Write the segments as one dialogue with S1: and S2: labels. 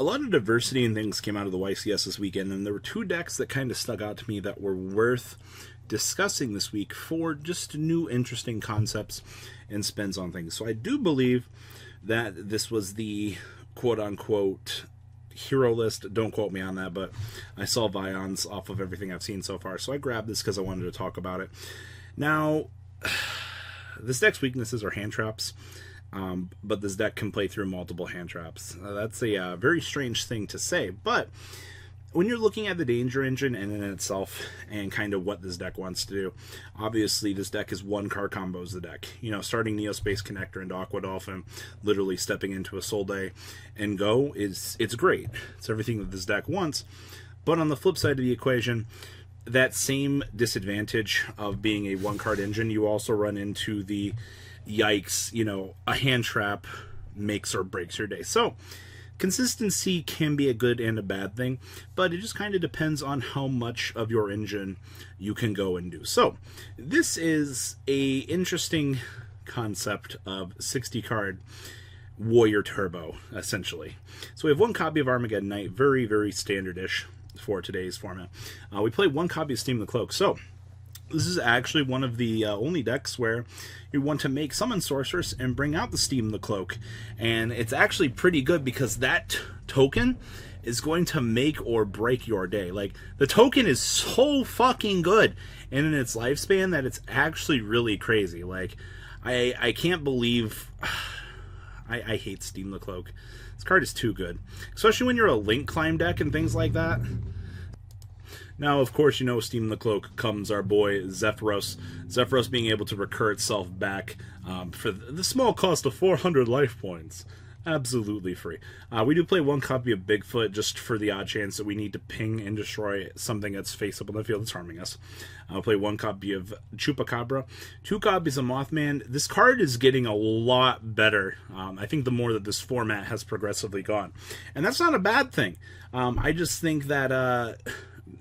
S1: a lot of diversity and things came out of the YCS this weekend, and there were two decks that kind of stuck out to me that were worth discussing this week for just new interesting concepts and spins on things. So I do believe that this was the quote-unquote hero list. Don't quote me on that, but I saw Vions off of everything I've seen so far, so I grabbed this because I wanted to talk about it. Now, this deck's weaknesses are hand traps, but this deck can play through multiple hand traps. That's a very strange thing to say, but when you're looking at the danger engine in and itself and kind of what this deck wants to do, obviously this deck is one card combos the deck. You know, starting Neospace Connector into Aqua Dolphin, literally stepping into a Soul Day and go, it's great. It's everything that this deck wants. But on the flip side of the equation, that same disadvantage of being a one card engine, you also run into the yikes, you know, a hand trap makes or breaks your day. So consistency can be a good and a bad thing, but it just kind of depends on how much of your engine you can go and do. So this is a interesting concept of 60 card Warrior Turbo, essentially. So we have one copy of Armageddon Knight, very, very standard-ish for today's format. We play one copy of Steam the Cloak. So this is actually one of the only decks where you want to make Summon Sorceress and bring out the Steam the Cloak. And it's actually pretty good because that token is going to make or break your day. Like, the token is so fucking good and in its lifespan that it's actually really crazy. Like, I can't believe... I hate Steam the Cloak. This card is too good. Especially when you're a Link Climb deck and things like that. Now, of course, you know, Steam the Cloak comes our boy Zephyros. Zephyros being able to recur itself back for the small cost of 400 life points. Absolutely free. We do play one copy of Bigfoot just for the odd chance that we need to ping and destroy something that's face up on the field that's harming us. I'll play one copy of Chupacabra, two copies of Mothman. This card is getting a lot better. I think the more that this format has progressively gone. And that's not a bad thing. I just think that...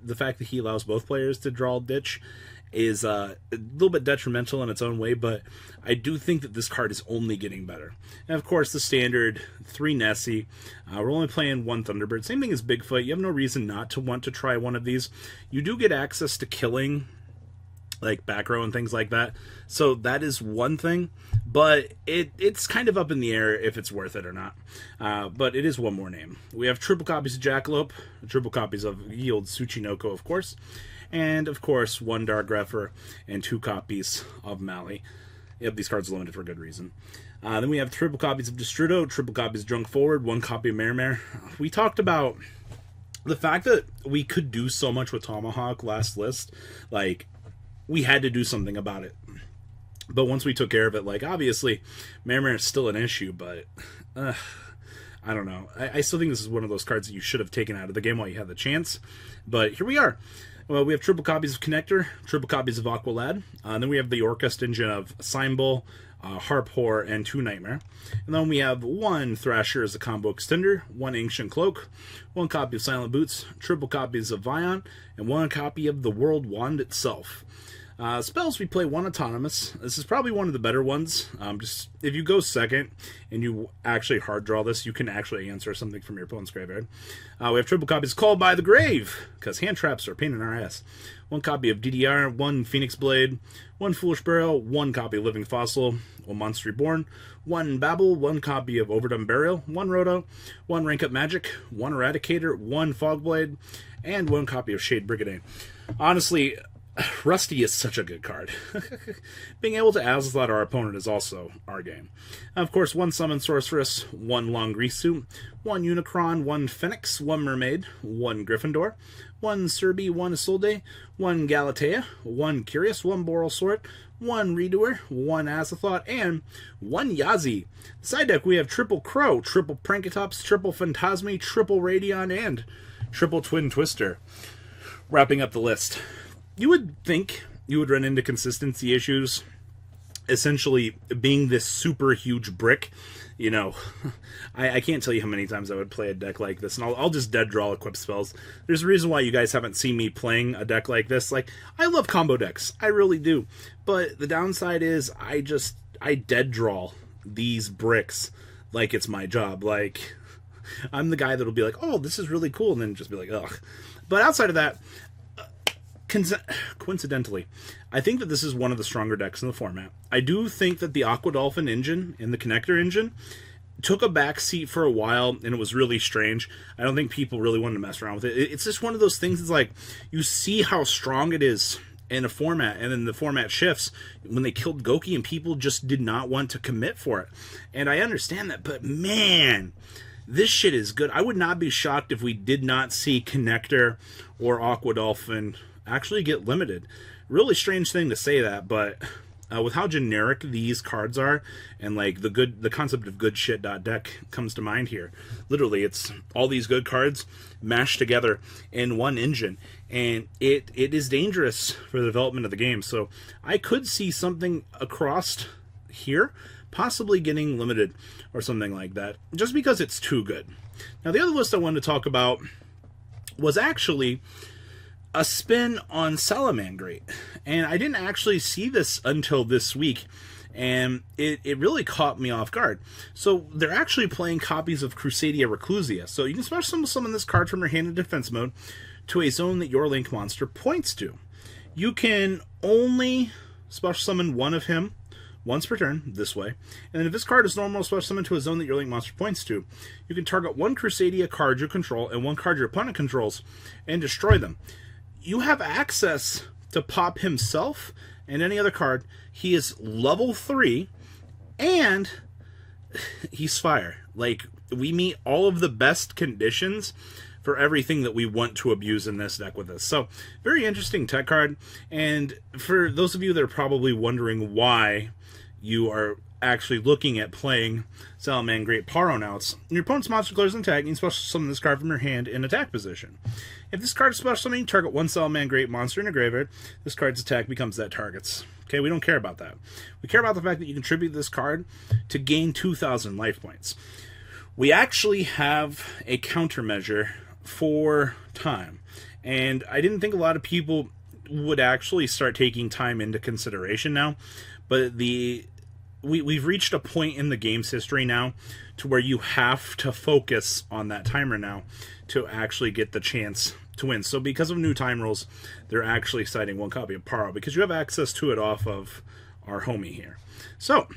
S1: the fact that he allows both players to draw Ditch is a little bit detrimental in its own way, but I do think that this card is only getting better. And of course, the standard 3 Nessie. We're only playing 1 Thunderbird. Same thing as Bigfoot. You have no reason not to want to try one of these. You do get access to killing, like back row and things like that. So that is one thing, but it's kind of up in the air if it's worth it or not. But it is one more name. We have triple copies of Jackalope, triple copies of Yield Tsuchinoko, of course, and of course 1 Dark Grepher and 2 copies of Mali. Yep, these cards are limited for good reason. Then we have triple copies of Destrudo, triple copies of Drunk Forward, 1 copy of Mare. We talked about the fact that we could do so much with Tomahawk last list. Like, we had to do something about it. But once we took care of it, like, obviously, Mare is still an issue, but I don't know. I still think this is one of those cards that you should have taken out of the game while you had the chance. But here we are. Well, we have triple copies of Connector, triple copies of Aqualad. Then we have the Orcust engine of Symbol, Harp Whore, and 2 Nightmare. And then we have 1 Thrasher as a combo extender, 1 Ancient Cloak, 1 copy of Silent Boots, triple copies of Vion, and 1 copy of the World Wand itself. Spells, we play 1 Autonomous. This is probably one of the better ones. Just if you go second and you actually hard draw this, you can actually answer something from your opponent's graveyard. We have triple copies of Called by the Grave, because hand traps are a pain in our ass. 1 copy of DDR, 1 Phoenix Blade, 1 Foolish Burial, 1 copy of Living Fossil, 1 Monster Reborn, 1 Babel, 1 copy of Overdone Burial, 1 Roto, 1 Rank Up Magic, 1 Eradicator, 1 Fogblade, and 1 copy of Shade Brigade. Honestly, Rusty is such a good card. Being able to Azathoth our opponent is also our game. Of course, 1 Summon Sorceress, 1 Longrisu, 1 Unicron, 1 Phoenix, 1 Mermaid, 1 Gryffindor, 1 Serbi, 1 Isolde, 1 Galatea, 1 Curious, 1 Boral Sword, 1 Redoer, 1 Azathoth, and 1 Yazi. Side deck, we have triple Crow, triple Prankatops, triple Phantasmi, triple Radion, and triple Twin Twister. Wrapping up the list. You would think you would run into consistency issues, essentially being this super huge brick. You know, I can't tell you how many times I would play a deck like this, and I'll just dead draw equip spells. There's a reason why you guys haven't seen me playing a deck like this. Like, I love combo decks, I really do, but the downside is I dead draw these bricks like it's my job. Like, I'm the guy that'll be like, oh, this is really cool, and then just be like, ugh. But outside of that, coincidentally, I think that this is one of the stronger decks in the format. I do think that the Aqua Dolphin engine and the Connector engine took a back seat for a while, and it was really strange. I don't think people really wanted to mess around with it. It's just one of those things. It's like, you see how strong it is in a format, and then the format shifts when they killed Goki, and people just did not want to commit for it. And I understand that, but man, this shit is good. I would not be shocked if we did not see Connector or Aqua Dolphin actually get limited. Really strange thing to say that, but with how generic these cards are, and like the concept of good shit deck comes to mind here. Literally, it's all these good cards mashed together in one engine, and it is dangerous for the development of the game. So I could see something across here possibly getting limited or something like that, just because it's too good. Now, the other list I wanted to talk about was actually a spin on Salamangreat, and I didn't actually see this until this week, and it really caught me off guard. So they're actually playing copies of Crusadia Reclusia, so you can special summon this card from your hand in defense mode to a zone that your link monster points to. You can only special summon one of him once per turn, this way, and then if this card is normal, special summon to a zone that your link monster points to. You can target one Crusadia card you control and one card your opponent controls and destroy them. You have access to pop himself and any other card. He is level 3, and he's fire. Like, we meet all of the best conditions for everything that we want to abuse in this deck with this. So, very interesting tech card. And for those of you that are probably wondering why you are actually looking at playing Salamangreat Paronauts, your opponent's monster declares an attack, and you special summon this card from your hand in attack position. If this card is special summoned, you target one Salamangreat monster in a graveyard. This card's attack becomes that target's. Okay, we don't care about that. We care about the fact that you contribute this card to gain 2,000 life points. We actually have a countermeasure for time, and I didn't think a lot of people would actually start taking time into consideration now, but we've reached a point in the game's history now to where you have to focus on that timer now to actually get the chance to win. So because of new time rules, they're actually citing one copy of Paro because you have access to it off of our homie here. So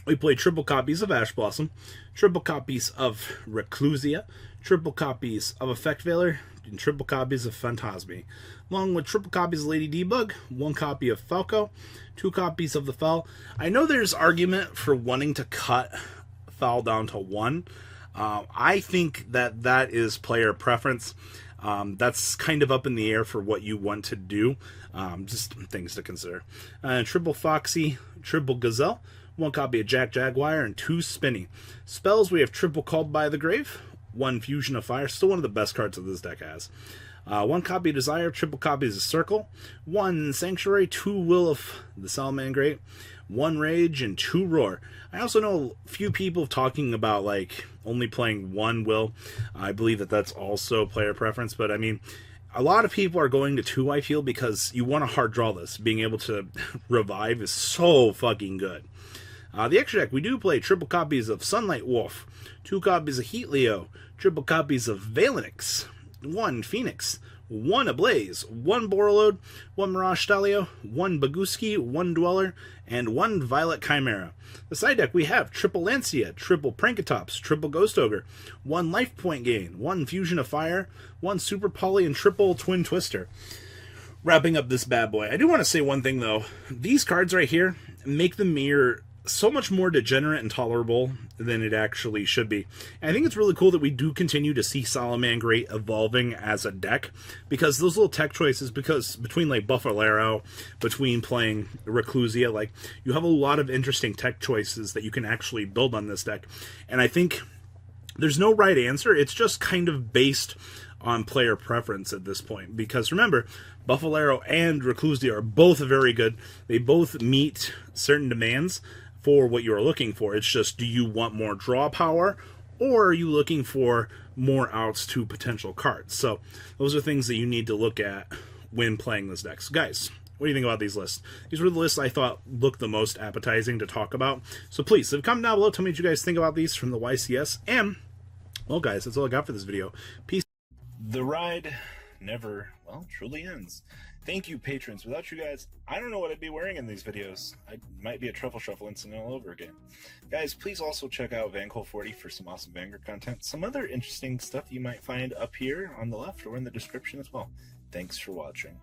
S1: we play triple copies of Ash Blossom, triple copies of Reclusia, triple copies of Effect Veiler, and triple copies of Phantasme, along with triple copies of Lady Debug, one copy of Falco, 2 copies of the Fel. I know there's argument for wanting to cut Fel down to 1. I think that is player preference. That's kind of up in the air for what you want to do. Just things to consider. Triple Foxy, triple Gazelle, 1 copy of Jack Jaguar, and 2 Spinny. Spells, we have triple Called by the Grave, 1 Fusion of Fire, still one of the best cards that this deck has. 1 copy of Desire, triple copies of Circle, 1 Sanctuary, 2 Will of the Salamangreat, 1 Rage, and 2 Roar. I also know a few people talking about like only playing 1 Will. I believe that that's also player preference, but I mean, a lot of people are going to 2, I feel, because you want to hard draw this. Being able to revive is so fucking good. The extra deck, we do play triple copies of Sunlight Wolf, 2 copies of Heat Leo, triple copies of Valenix, 1 Phoenix, 1 Ablaze, 1 Borreload, 1 Mirage Stalio, 1 Baguski, 1 Dweller, and 1 Violet Chimera. The side deck, we have triple Lancia, triple Prankatops, triple Ghost Ogre, 1 Life Point Gain, 1 Fusion of Fire, 1 Super Poly, and triple Twin Twister. Wrapping up this bad boy, I do want to say one thing though. These cards right here make the mirror so much more degenerate and tolerable than it actually should be. And I think it's really cool that we do continue to see Salamangreat evolving as a deck, because those little tech choices, because between like Buffalero, between playing Reclusia, like you have a lot of interesting tech choices that you can actually build on this deck. And I think there's no right answer. It's just kind of based on player preference at this point, because remember, Buffalero and Reclusia are both very good. They both meet certain demands for what you're looking for. It's just, do you want more draw power, or are you looking for more outs to potential cards? So those are things that you need to look at when playing this deck. So guys, what do you think about these lists? These were the lists I thought looked the most appetizing to talk about. So please, comment down below, tell me what you guys think about these from the YCS, and Well, guys, that's all I got for this video. Peace. The ride never, well, truly ends. Thank you, patrons. Without you guys, I don't know what I'd be wearing in these videos. I might be a truffle shuffle incident all over again. Guys, please also check out Vancol40 for some awesome Vanguard content. Some other interesting stuff you might find up here on the left or in the description as well. Thanks for watching.